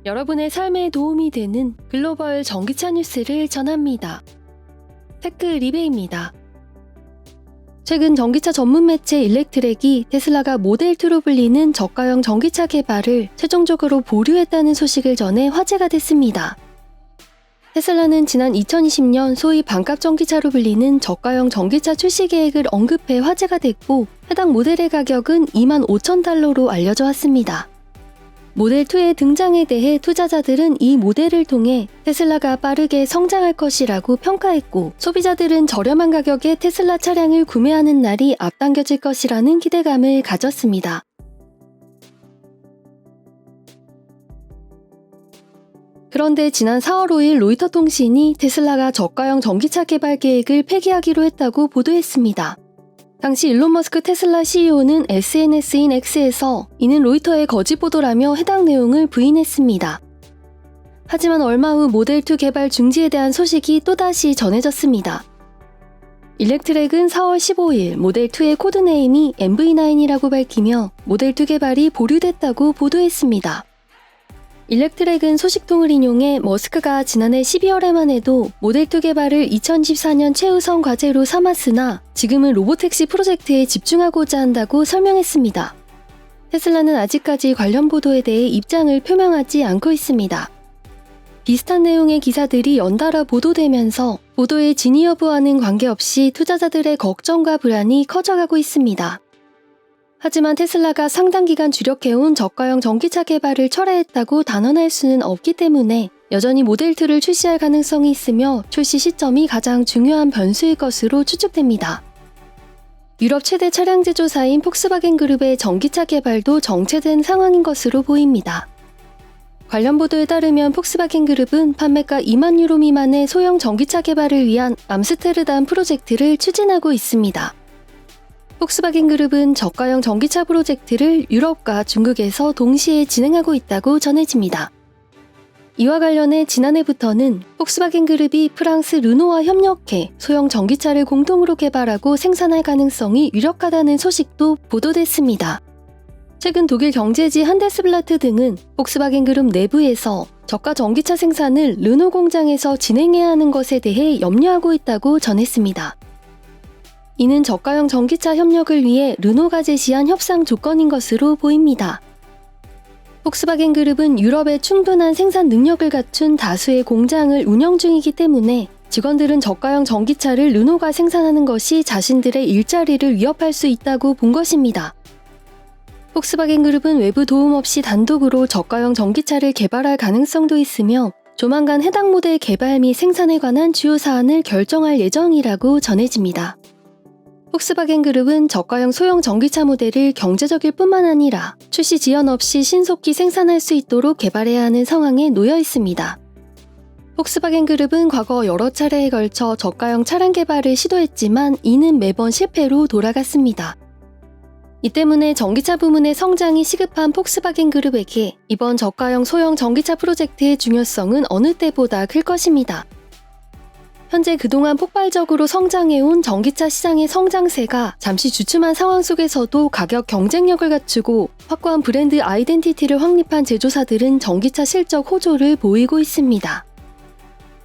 여러분의 삶에 도움이 되는 글로벌 전기차 뉴스를 전합니다. 테크 리베입니다. 최근 전기차 전문 매체 일렉트렉이 테슬라가 모델2로 불리는 저가형 전기차 개발을 최종적으로 보류했다는 소식을 전해 화제가 됐습니다. 테슬라는 지난 2020년 소위 반값 전기차로 불리는 저가형 전기차 출시 계획을 언급해 화제가 됐고, 해당 모델의 가격은 $25,000로 알려져 왔습니다. 모델2의 등장에 대해 투자자들은 이 모델을 통해 테슬라가 빠르게 성장할 것이라고 평가했고, 소비자들은 저렴한 가격에 테슬라 차량을 구매하는 날이 앞당겨질 것이라는 기대감을 가졌습니다. 그런데 지난 4월 5일 로이터 통신이 테슬라가 저가형 전기차 개발 계획을 폐기하기로 했다고 보도했습니다. 당시 일론 머스크 테슬라 CEO는 SNS인 X에서 이는 로이터의 거짓 보도라며 해당 내용을 부인했습니다. 하지만 얼마 후 모델2 개발 중지에 대한 소식이 또다시 전해졌습니다. 일렉트렉은 4월 15일 모델2의 코드네임이 MV9이라고 밝히며 모델2 개발이 보류됐다고 보도했습니다. 일렉트렉은 소식통을 인용해 머스크가 지난해 12월에만 해도 모델2 개발을 2014년 최우선 과제로 삼았으나 지금은 로보택시 프로젝트에 집중하고자 한다고 설명했습니다. 테슬라는 아직까지 관련 보도에 대해 입장을 표명하지 않고 있습니다. 비슷한 내용의 기사들이 연달아 보도되면서 보도의 진위 여부와는 관계없이 투자자들의 걱정과 불안이 커져가고 있습니다. 하지만 테슬라가 상당 기간 주력해온 저가형 전기차 개발을 철회했다고 단언할 수는 없기 때문에 여전히 모델2를 출시할 가능성이 있으며 출시 시점이 가장 중요한 변수일 것으로 추측됩니다. 유럽 최대 차량 제조사인 폭스바겐 그룹의 전기차 개발도 정체된 상황인 것으로 보입니다. 관련 보도에 따르면 폭스바겐 그룹은 판매가 2만 유로 미만의 소형 전기차 개발을 위한 암스테르담 프로젝트를 추진하고 있습니다. 폭스바겐 그룹은 저가형 전기차 프로젝트를 유럽과 중국에서 동시에 진행하고 있다고 전해집니다. 이와 관련해 지난해부터는 폭스바겐 그룹이 프랑스 르노와 협력해 소형 전기차를 공동으로 개발하고 생산할 가능성이 유력하다는 소식도 보도됐습니다. 최근 독일 경제지 한데스블라트 등은 폭스바겐 그룹 내부에서 저가 전기차 생산을 르노 공장에서 진행해야 하는 것에 대해 염려하고 있다고 전했습니다. 이는 저가형 전기차 협력을 위해 르노가 제시한 협상 조건인 것으로 보입니다. 폭스바겐 그룹은 유럽에 충분한 생산 능력을 갖춘 다수의 공장을 운영 중이기 때문에 직원들은 저가형 전기차를 르노가 생산하는 것이 자신들의 일자리를 위협할 수 있다고 본 것입니다. 폭스바겐 그룹은 외부 도움 없이 단독으로 저가형 전기차를 개발할 가능성도 있으며 조만간 해당 모델 개발 및 생산에 관한 주요 사안을 결정할 예정이라고 전해집니다. 폭스바겐 그룹은 저가형 소형 전기차 모델을 경제적일 뿐만 아니라 출시 지연 없이 신속히 생산할 수 있도록 개발해야 하는 상황에 놓여 있습니다. 폭스바겐 그룹은 과거 여러 차례에 걸쳐 저가형 차량 개발을 시도했지만 이는 매번 실패로 돌아갔습니다. 이 때문에 전기차 부문의 성장이 시급한 폭스바겐 그룹에게 이번 저가형 소형 전기차 프로젝트의 중요성은 어느 때보다 클 것입니다. 현재 그동안 폭발적으로 성장해온 전기차 시장의 성장세가 잠시 주춤한 상황 속에서도 가격 경쟁력을 갖추고 확고한 브랜드 아이덴티티를 확립한 제조사들은 전기차 실적 호조를 보이고 있습니다.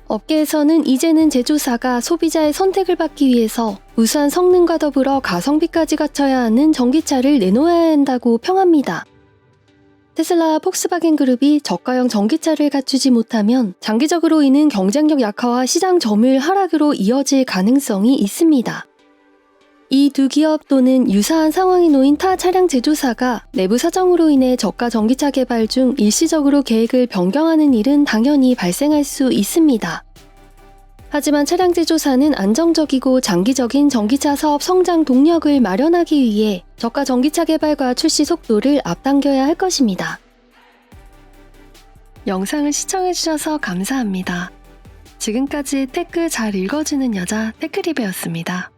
업계에서는 이제는 제조사가 소비자의 선택을 받기 위해서 우수한 성능과 더불어 가성비까지 갖춰야 하는 전기차를 내놓아야 한다고 평합니다. 테슬라와 폭스바겐 그룹이 저가형 전기차를 갖추지 못하면 장기적으로 이는 경쟁력 약화와 시장 점유율 하락으로 이어질 가능성이 있습니다. 이 두 기업 또는 유사한 상황에 놓인 타 차량 제조사가 내부 사정으로 인해 저가 전기차 개발 중 일시적으로 계획을 변경하는 일은 당연히 발생할 수 있습니다. 하지만 차량 제조사는 안정적이고 장기적인 전기차 사업 성장 동력을 마련하기 위해 저가 전기차 개발과 출시 속도를 앞당겨야 할 것입니다. 영상을 시청해주셔서 감사합니다. 지금까지 테크 잘 읽어주는 여자 테크리베였습니다.